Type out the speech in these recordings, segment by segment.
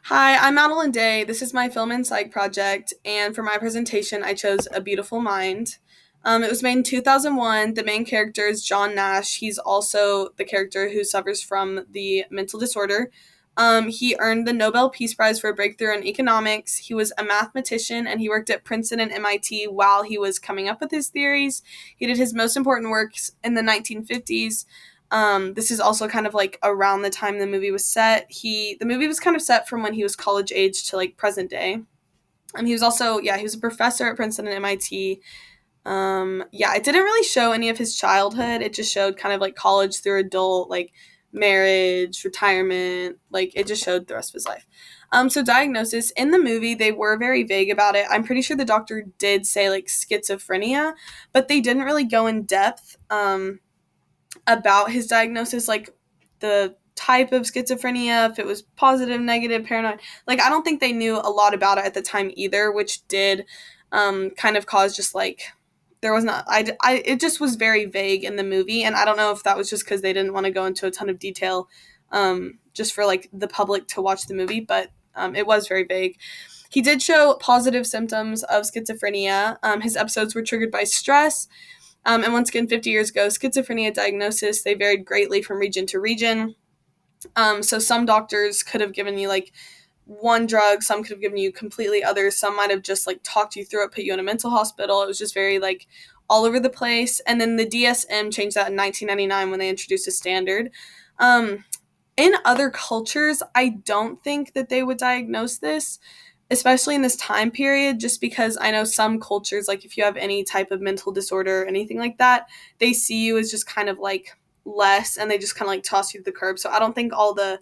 Hi, I'm Madeline Day. This is my film and psych project, and for my presentation, I chose A Beautiful Mind. It was made in 2001. The main character is John Nash. He's also the character who suffers from the mental disorder. He earned the Nobel Peace Prize for a breakthrough in economics. He was a mathematician, and he worked at Princeton and MIT while he was coming up with his theories. He did his most important works in the 1950s. This is also kind of like around the time the movie was set. The movie was kind of set from when he was college age to like present day. He was also, he was a professor at Princeton and MIT. It didn't really show any of his childhood. It just showed kind of like college through adult, like marriage, retirement. Like it just showed the rest of his life. So diagnosis in the movie, they were very vague about it. I'm pretty sure the doctor did say like schizophrenia, but they didn't really go in depth. About his diagnosis, like the type of schizophrenia, if it was positive, negative, paranoid. Like, I don't think they knew a lot about it at the time either, which did kind of cause just like there was not it just was very vague in the movie, and I don't know if that was just because they didn't want to go into a ton of detail just for like the public to watch the movie, but it was very vague. He did show positive symptoms of schizophrenia. His episodes were triggered by stress. And once again, 50 years ago, schizophrenia diagnosis, they varied greatly from region to region. So some doctors could have given you like one drug, some could have given you completely others, some might have just like talked you through it, put you in a mental hospital. It was just very like all over the place. And then the DSM changed that in 1999 when they introduced a standard. Um, in other cultures, I don't think that they would diagnose this, especially in this time period, just because I know some cultures, like if you have any type of mental disorder or anything like that, they see you as just kind of like less and they just kind of like toss you to the curb. So I don't think all the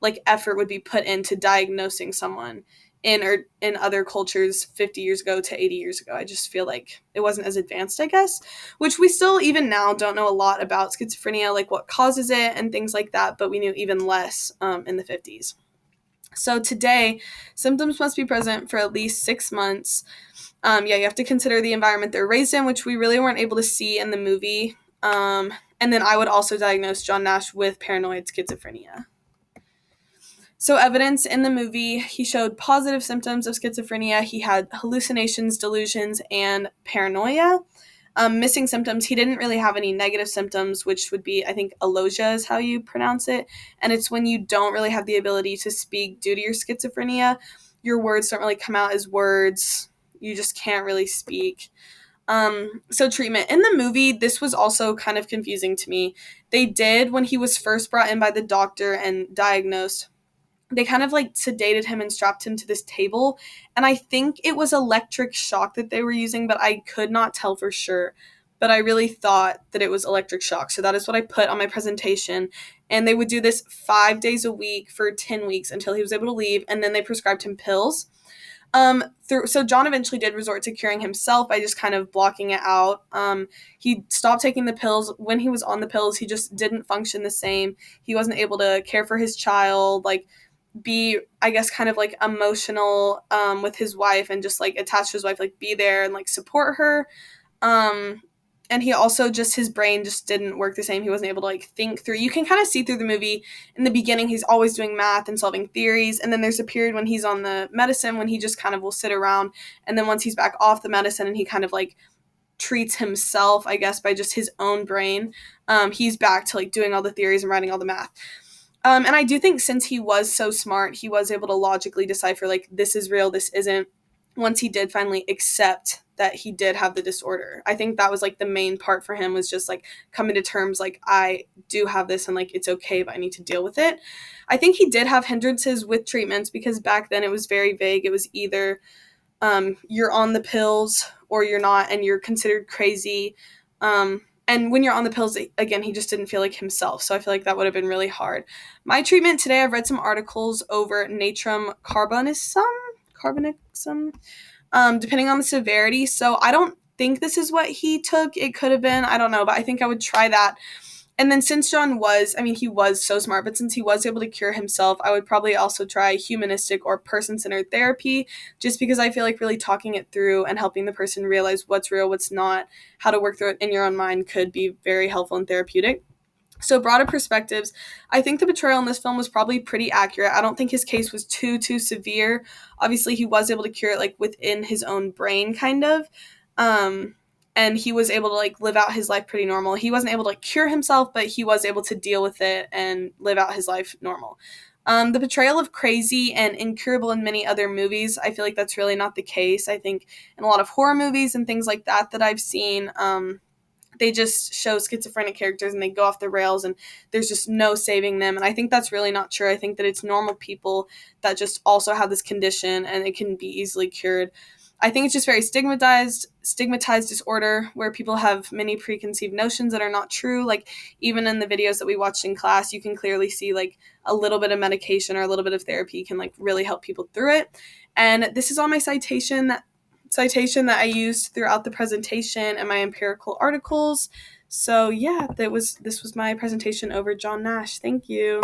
like effort would be put into diagnosing someone in other cultures 50 years ago to 80 years ago. I just feel like it wasn't as advanced, I guess, which we still even now don't know a lot about schizophrenia, like what causes it and things like that, but we knew even less in the 50s. So today, symptoms must be present for at least 6 months. You have to consider the environment they're raised in, which we really weren't able to see in the movie. And then I would also diagnose John Nash with paranoid schizophrenia. So evidence in the movie, he showed positive symptoms of schizophrenia. He had hallucinations, delusions, and paranoia. Missing symptoms, he didn't really have any negative symptoms, which would be, I think, alogia is how you pronounce it. And it's when you don't really have the ability to speak due to your schizophrenia. Your words don't really come out as words. You just can't really speak. So treatment. In the movie, this was also kind of confusing to me. They did, when he was first brought in by the doctor and diagnosed, they kind of like sedated him and strapped him to this table. And I think it was electric shock that they were using, but I could not tell for sure. But I really thought that it was electric shock. So that is what I put on my presentation. And they would do this 5 days a week for 10 weeks until he was able to leave. And then they prescribed him pills. So John eventually did resort to curing himself by just kind of blocking it out. He stopped taking the pills. When he was on the pills, he just didn't function the same. He wasn't able to care for his child, like be, I guess, kind of like emotional with his wife and just like attached to his wife, like be there and like support her. Um, and he also just, his brain just didn't work the same. He wasn't able to like think through. You can kind of see through the movie in the beginning, he's always doing math and solving theories. And then there's a period when he's on the medicine when he just kind of will sit around. And then once he's back off the medicine and he kind of like treats himself, I guess, by just his own brain, he's back to like doing all the theories and writing all the math. And I do think since he was so smart, he was able to logically decipher, like, this is real, this isn't, once he did finally accept that he did have the disorder. I think that was, like, the main part for him was just, like, coming to terms, like, I do have this and, like, it's okay, but I need to deal with it. I think he did have hindrances with treatments because back then it was very vague. It was either you're on the pills or you're not and you're considered crazy. And when you're on the pills, again, he just didn't feel like himself. So I feel like that would have been really hard. My treatment today, I've read some articles over natrum carbonicum, depending on the severity. So I don't think this is what he took. It could have been, I don't know, but I think I would try that. And then since John was, I mean, he was so smart, but since he was able to cure himself, I would probably also try humanistic or person-centered therapy, just because I feel like really talking it through and helping the person realize what's real, what's not, how to work through it in your own mind could be very helpful and therapeutic. So broader perspectives, I think the portrayal in this film was probably pretty accurate. I don't think his case was too severe. Obviously, he was able to cure it like within his own brain, kind of. Um, and he was able to like live out his life pretty normal. He wasn't able to like, cure himself, but he was able to deal with it and live out his life normal. The portrayal of crazy and incurable in many other movies, I feel like that's really not the case. I think in a lot of horror movies and things like that I've seen, they just show schizophrenic characters and they go off the rails and there's just no saving them. And I think that's really not true. I think that it's normal people that just also have this condition and it can be easily cured. I think it's just very stigmatized disorder where people have many preconceived notions that are not true. Like even in the videos that we watched in class, you can clearly see like a little bit of medication or a little bit of therapy can like really help people through it. And this is all my citation that I used throughout the presentation and my empirical articles. So yeah, this was my presentation over John Nash. Thank you.